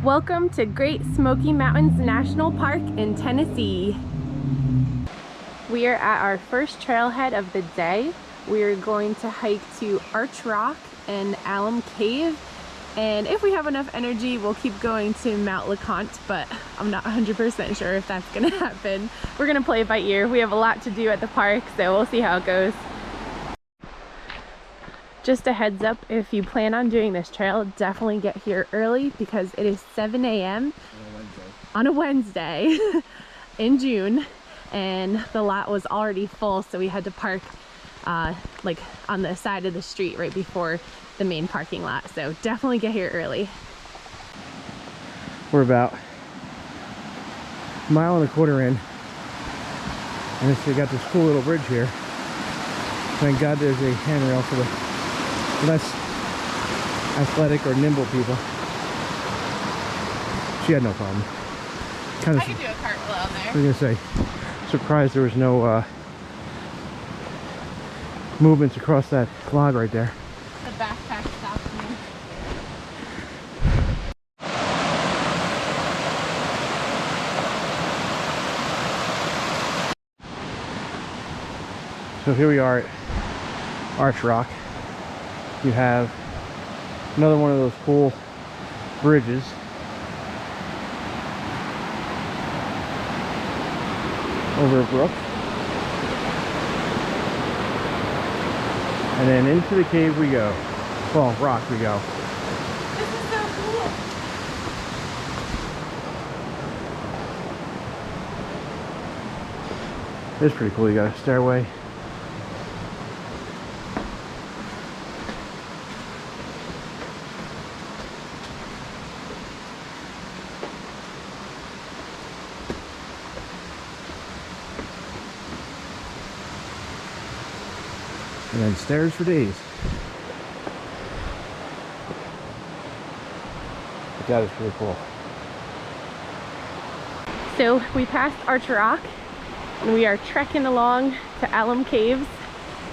Welcome to Great Smoky Mountains National Park in Tennessee. We are at our first trailhead of the day. We are going to hike to Arch Rock and Alum Cave, and if we have enough energy we'll keep going to Mount LeConte, but I'm not 100% sure if that's gonna happen. We're gonna play it by ear. We have a lot to do at the park, so we'll see how it goes. Just a heads up, if you plan on doing this trail, definitely get here early because it is 7 a.m. on a Wednesday in June, and the lot was already full, so we had to park like on the side of the street right before the main parking lot. So definitely get here early. We're about a mile and a quarter in, and we got this cool little bridge here. Thank God there's a handrail for the less athletic or nimble people. She had no problem. I could do a cartwheel out there. I was gonna say, surprised there was no movements across that log right there. The backpack stopped me. So here we are at Arch Rock. You have another one of those cool bridges. Over a brook. And then into the cave we go. Well, rock we go. This is so cool. It's pretty cool. You got a stairway. And then stairs for days. But that is pretty cool. So we passed Arch Rock and we are trekking along to Alum Caves.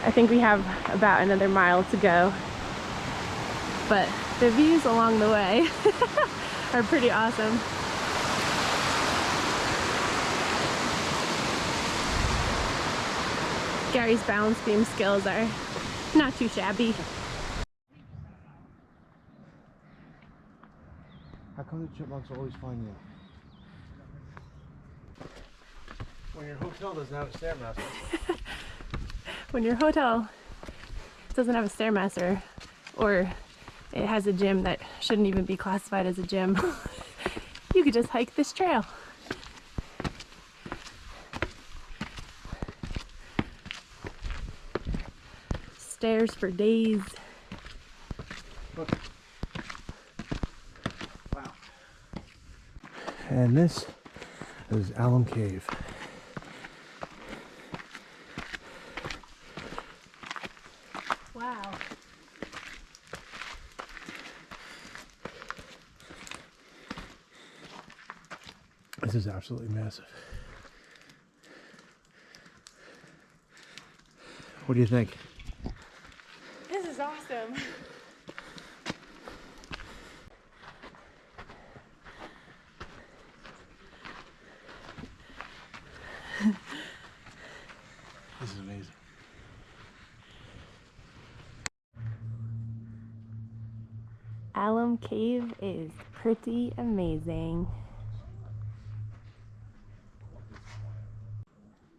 I think we have about another mile to go, but the views along the way are pretty awesome. Gary's balance beam skills are not too shabby. How come the chipmunks always find you? When your hotel doesn't have a stairmaster. When your hotel doesn't have a stairmaster, or it has a gym that shouldn't even be classified as a gym, you could just hike this trail. Stairs for days. Look. Wow. And this is Alum Cave. Wow. This is absolutely massive. What do you think? This is awesome. This is amazing. Alum Cave is pretty amazing.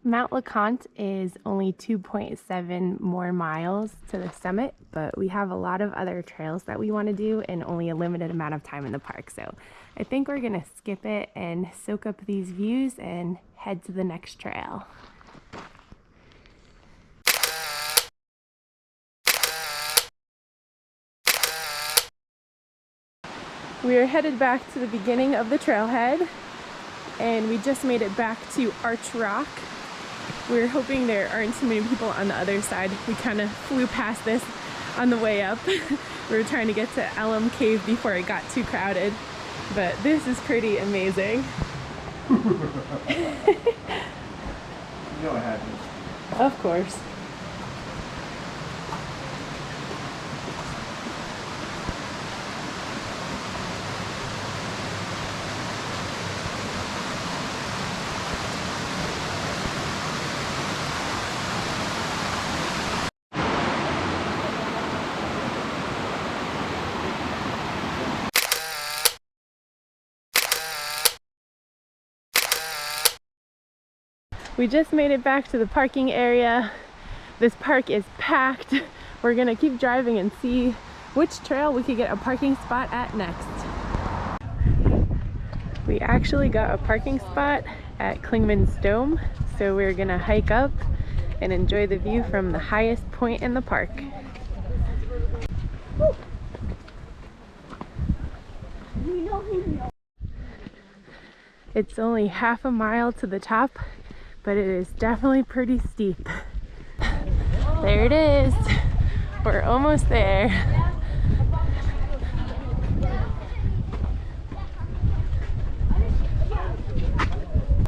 Mount LeConte is only 2.7 more miles to the summit, but we have a lot of other trails that we want to do and only a limited amount of time in the park. So I think we're gonna skip it and soak up these views and head to the next trail. We are headed back to the beginning of the trailhead, and we just made it back to Arch Rock. We're hoping there aren't too many people on the other side. We kind of flew past this on the way up. We were trying to get to Alum Cave before it got too crowded, but this is pretty amazing. You know I had this. Of course. We just made it back to the parking area. This park is packed. We're gonna keep driving and see which trail we could get a parking spot at next. We actually got a parking spot at Clingman's Dome, so we're gonna hike up and enjoy the view from the highest point in the park. It's only half a mile to the top, but it is definitely pretty steep. There it is. We're almost there.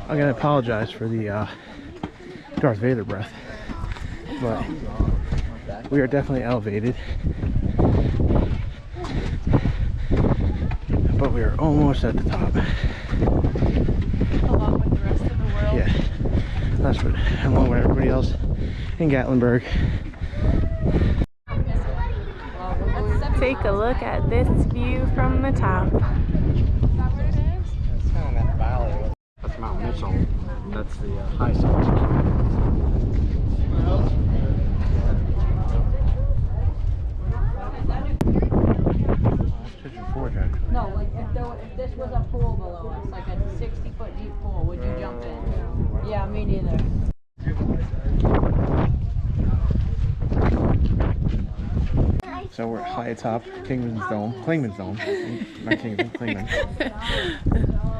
I'm gonna apologize for the Darth Vader breath, but we are definitely elevated. But we are almost at the top. Along with the rest of the world. Yeah, that's what, along with everybody else in Gatlinburg. Take a look at this view from the top. That's kind of that valley. That's Mount Mitchell. That's the high spot. No, like if this was a pool below us, like a 60-foot deep pool, would you jump in? Yeah, me neither. So we're high atop Clingman's Dome, not Clingman, Clingman.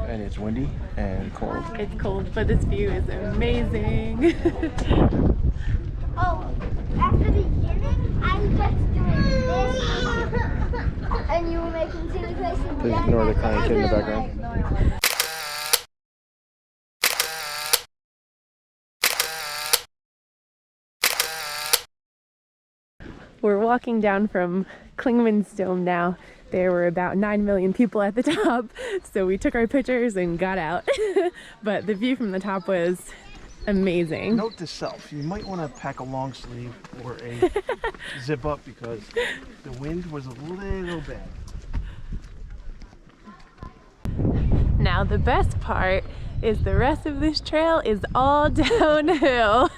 And it's windy and cold. It's cold, but this view is amazing. Oh, at the beginning, I was just doing this, and you were making silly faces. Please ignore the crying kid in the background. We're walking down from Clingman's Dome now. There were about 9 million people at the top, so we took our pictures and got out. But the view from the top was amazing. Note to self, you might want to pack a long sleeve or a zip up because the wind was a little bad. Now the best part is the rest of this trail is all downhill.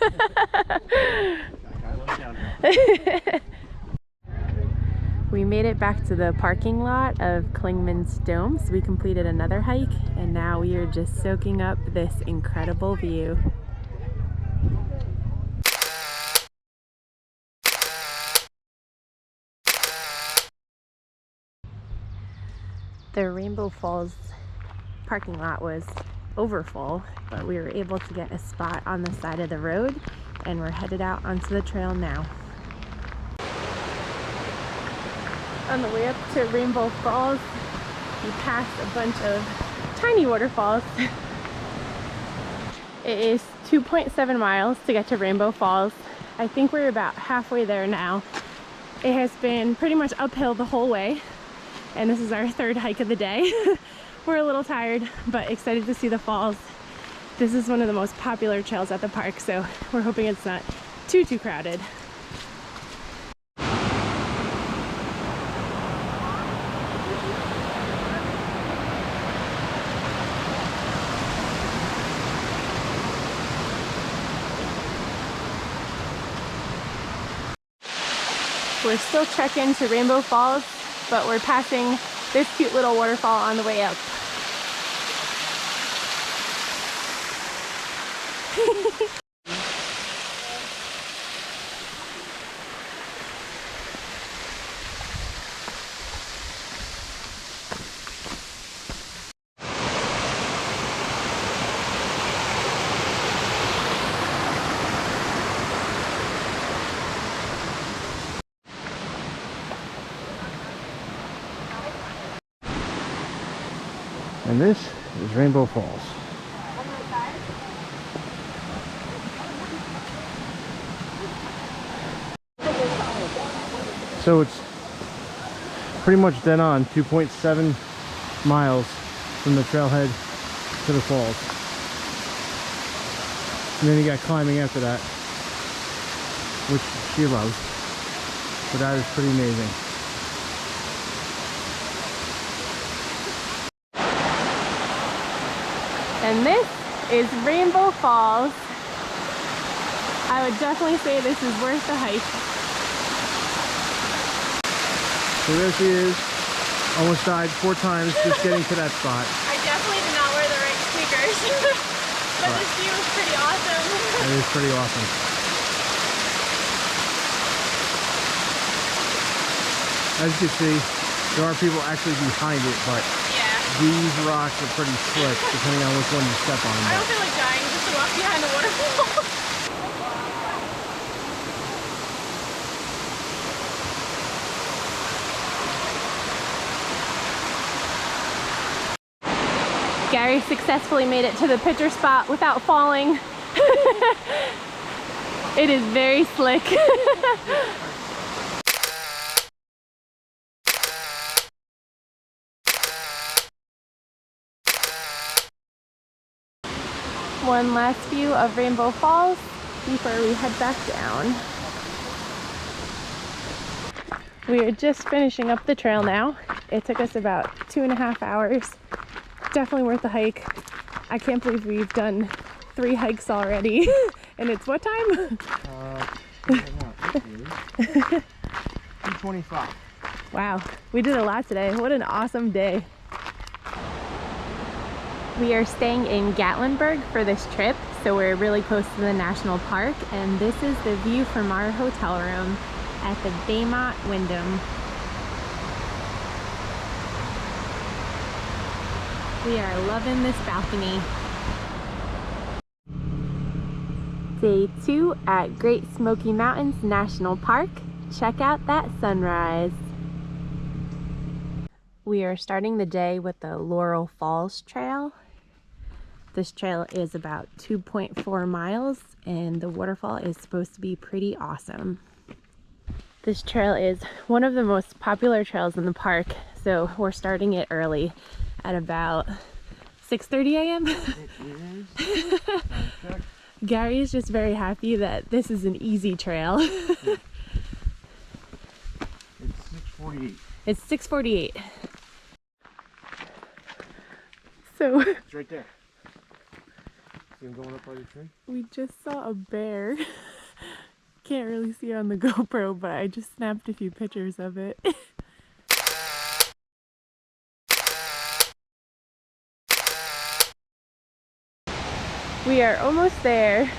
We made it back to the parking lot of Clingman's Dome, so we completed another hike, and now we are just soaking up this incredible view. The Rainbow Falls parking lot was overfull, but we were able to get a spot on the side of the road, and we're headed out onto the trail now. On the way up to Rainbow Falls, we passed a bunch of tiny waterfalls. It is 2.7 miles to get to Rainbow Falls. I think we're about halfway there now. It has been pretty much uphill the whole way, and this is our third hike of the day. We're a little tired, but excited to see the falls. This is one of the most popular trails at the park, so we're hoping it's not too crowded. We're still trekking to Rainbow Falls, but we're passing this cute little waterfall on the way up. And this is Rainbow Falls. So it's pretty much dead on, 2.7 miles from the trailhead to the falls. And then you got climbing after that, which she loves. So that is pretty amazing. And this is Rainbow Falls. I would definitely say this is worth the hike. So there she is. Almost died 4 times just getting to that spot. I definitely did not wear the right sneakers. But this view is pretty awesome. That is pretty awesome. As you can see, there are people actually behind it, but Yeah. these rocks are pretty slick depending on which one you step on. I don't feel like dying just to walk behind the waterfall. Gary successfully made it to the picture spot without falling. It is very slick. One last view of Rainbow Falls before we head back down. We are just finishing up the trail now. It took us about 2.5 hours. Definitely worth the hike. I can't believe we've done 3 hikes already. And it's what time? 2:25. Wow, we did a lot today. What an awesome day. We are staying in Gatlinburg for this trip, so we're really close to the national park, and this is the view from our hotel room at the Baymont Wyndham. We are loving this balcony. Day 2 at Great Smoky Mountains National Park. Check out that sunrise. We are starting the day with the Laurel Falls Trail. This trail is about 2.4 miles and the waterfall is supposed to be pretty awesome. This trail is one of the most popular trails in the park, so we're starting it early at about 6:30 a.m. Gary is just very happy that this is an easy trail. It's 6:48. It's 6:48. So It's right there. See him going up by the tree? we just saw a bear. Can't really see it on the GoPro, but I just snapped a few pictures of it. We are almost there.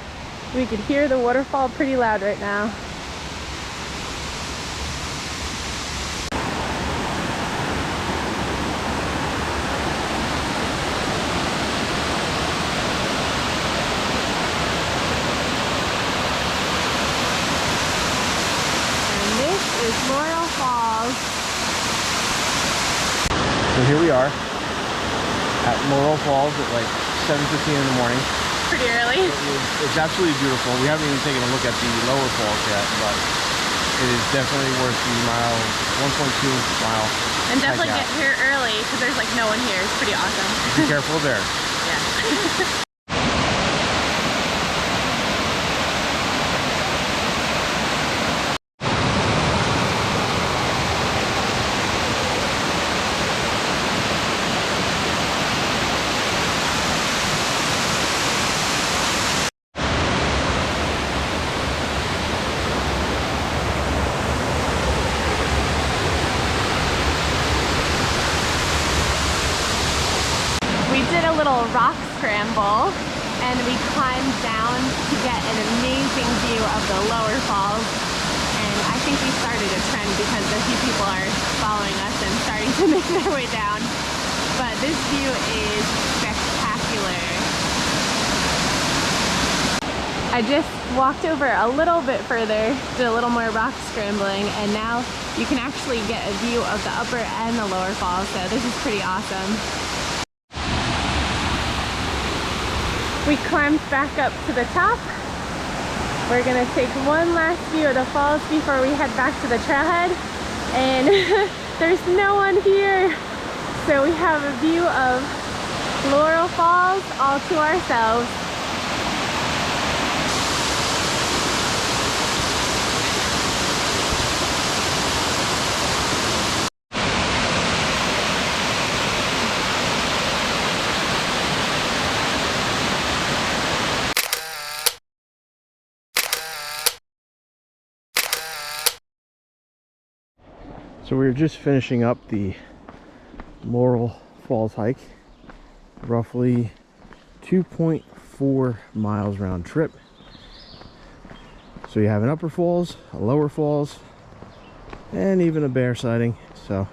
We could hear the waterfall pretty loud right now. And this is Laurel Falls. So here we are at Laurel Falls at like 7:15 in the morning. Pretty early. It's absolutely beautiful. We haven't even taken a look at the lower falls yet, but it is definitely worth the 1.2 mile. And definitely hike get out. here early because there's like no one here. It's pretty awesome. Be careful there. Yeah. We did a little rock scramble and we climbed down to get an amazing view of the lower falls, and I think we started a trend because a few people are following us and starting to make their way down. But this view is spectacular. I just walked over a little bit further, did a little more rock scrambling, and now you can actually get a view of the upper and the lower falls, so this is pretty awesome. We climbed back up to the top. We're gonna take one last view of the falls before we head back to the trailhead. And there's no one here. So we have a view of Laurel Falls all to ourselves. So we were just finishing up the Laurel Falls hike, roughly 2.4 miles round trip. So you have an upper falls, a lower falls, and even a bear sighting. So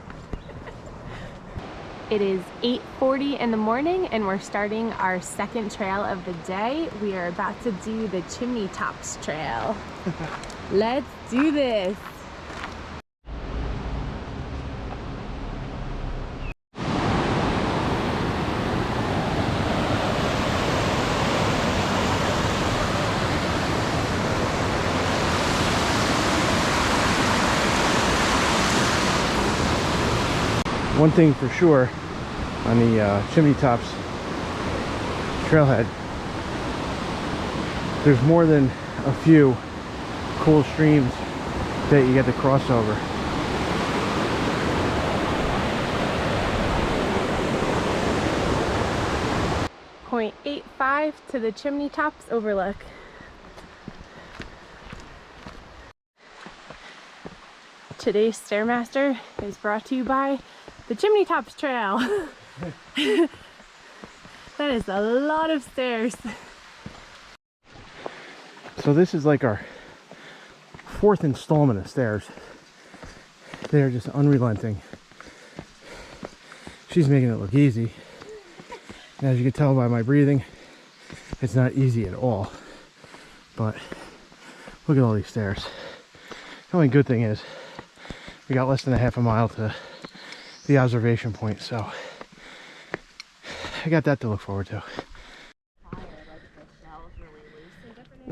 it is 8:40 in the morning and we're starting our second trail of the day. We are about to do the Chimney Tops Trail. Let's do this. one thing for sure on the Chimney Tops trailhead, there's more than a few cool streams that you get to cross over. .85 to the Chimney Tops Overlook. Today's Stairmaster is brought to you by the Chimney Tops Trail. That is a lot of stairs. So this is like our fourth installment of stairs. They're just unrelenting. She's making it look easy. And as you can tell by my breathing, it's not easy at all. But look at all these stairs. The only good thing is we got less than a half a mile to the observation point, so I got that to look forward to.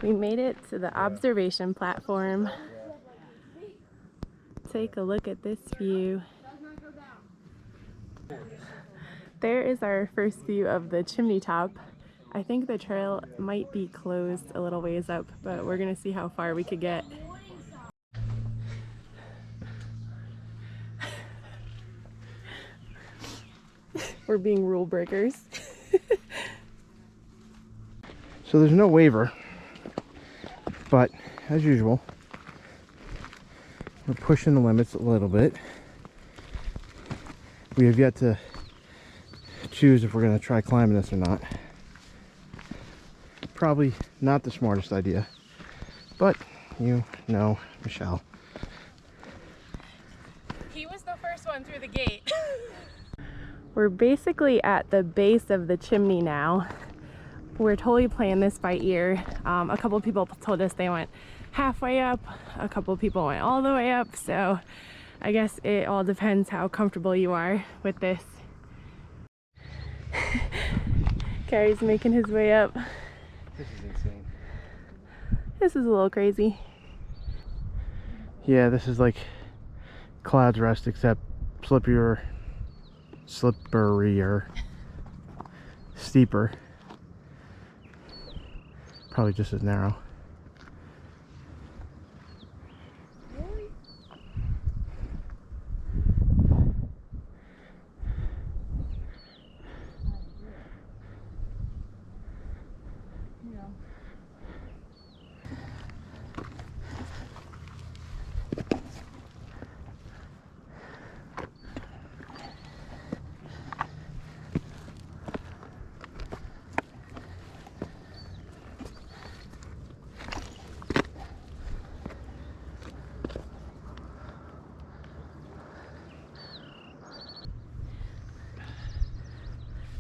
We made it to the observation platform. Take a look at this view. There is our first view of the chimney top. I think the trail might be closed a little ways up, but we're gonna see how far we could get. We're being rule breakers. So there's no waiver, but as usual, we're pushing the limits a little bit. We have yet to choose if we're going to try climbing this or not. Probably not the smartest idea, but you know Michelle. He was the first one through the gate. We're basically at the base of the chimney now. We're totally playing this by ear. A couple of people told us they went halfway up, a couple of people went all the way up, so I guess it all depends how comfortable you are with this. Gary's making his way up. This is insane. This is a little crazy. Yeah, this is like Cloud's Rest except slipperier, steeper. Probably just as narrow.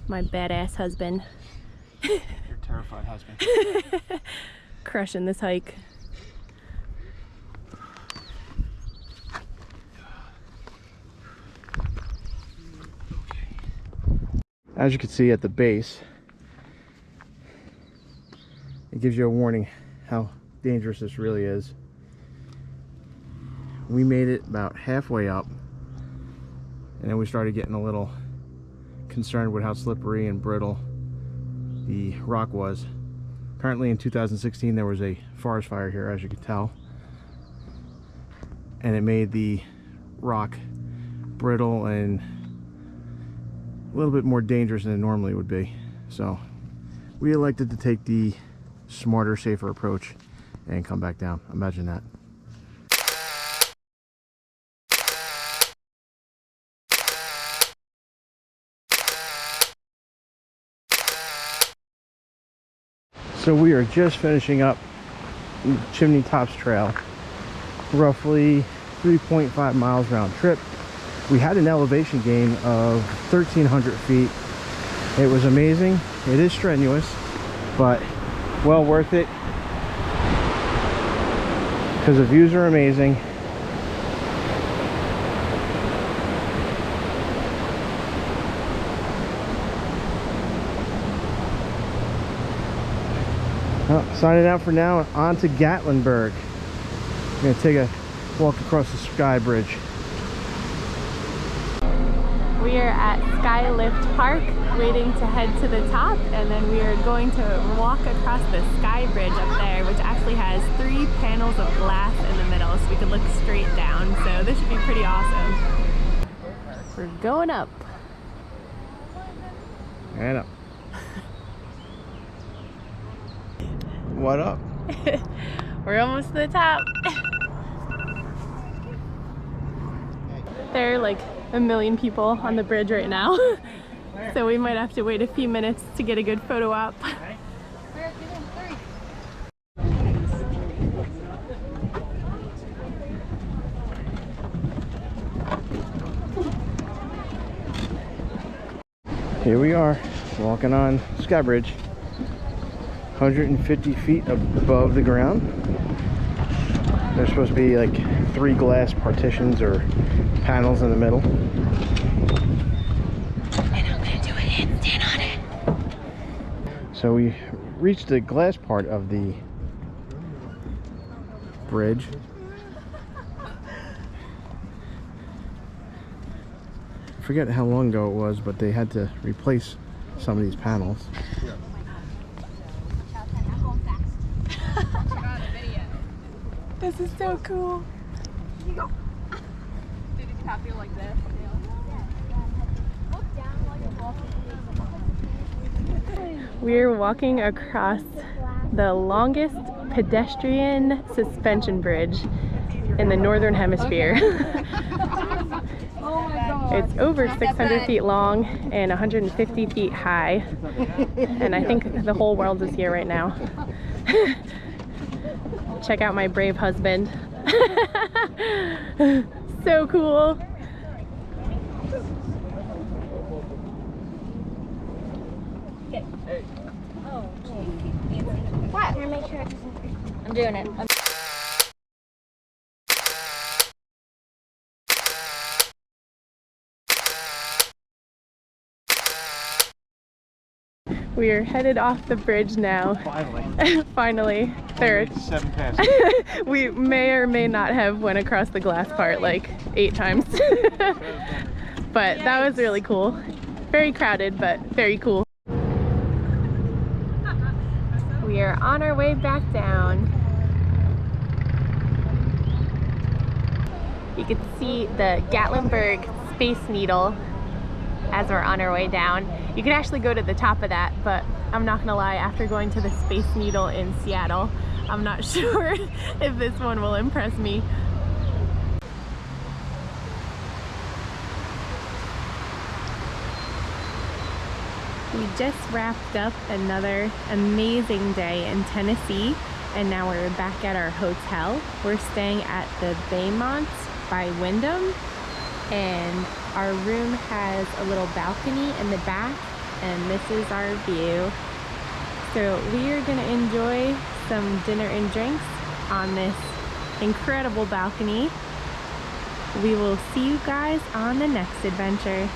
My badass husband. Your terrified husband. Crushing this hike. As you can see at the base, it gives you a warning how dangerous this really is. We made it about halfway up, and then we started getting a little concerned with how slippery and brittle the rock was. Apparently in 2016 there was a forest fire here, as you can tell, and it made the rock brittle and a little bit more dangerous than it normally would be. So we elected to take the smarter, safer approach and come back down. Imagine that. So we are just finishing up Chimney Tops Trail, roughly 3.5 miles round trip. We had an elevation gain of 1,300 feet. It was amazing. It is strenuous, but well worth it because the views are amazing. Well, signing out for now, on to Gatlinburg. I'm going to take a walk across the Sky Bridge. We are at Skylift Park waiting to head to the top, and then we are going to walk across the Sky Bridge up there, which actually has 3 panels of glass in the middle so we can look straight down. So this should be pretty awesome. We're going up. And up. What up? We're almost to the top. There are like a million people on the bridge right now. So we might have to wait a few minutes to get a good photo op. Here we are, walking on Sky Bridge, 150 feet above the ground. There's supposed to be like 3 glass partitions or panels in the middle. And I'm gonna do a handstand on it. So we reached the glass part of the bridge. I forget how long ago it was, but they had to replace some of these panels. This is so cool. Did it happen like this? We're walking across the longest pedestrian suspension bridge in the northern hemisphere. Oh my god. It's over 600 feet long and 150 feet high. And I think the whole world is here right now. Check out my brave husband. So cool. What? Can I make sure it doesn't... I'm doing it. We are headed off the bridge now. Finally. Finally. There. 7 passes. We may or may not have went across the glass part like 8 times. But that was really cool. Very crowded, but very cool. We are on our way back down. You can see the Gatlinburg Space Needle as we're on our way down. You can actually go to the top of that, but I'm not gonna lie, after going to the Space Needle in Seattle, I'm not sure if this one will impress me. We just wrapped up another amazing day in Tennessee, and now we're back at our hotel. We're staying at the Baymont by Wyndham, and our room has a little balcony in the back, and this is our view. So we are gonna enjoy some dinner and drinks on this incredible balcony. We will see you guys on the next adventure.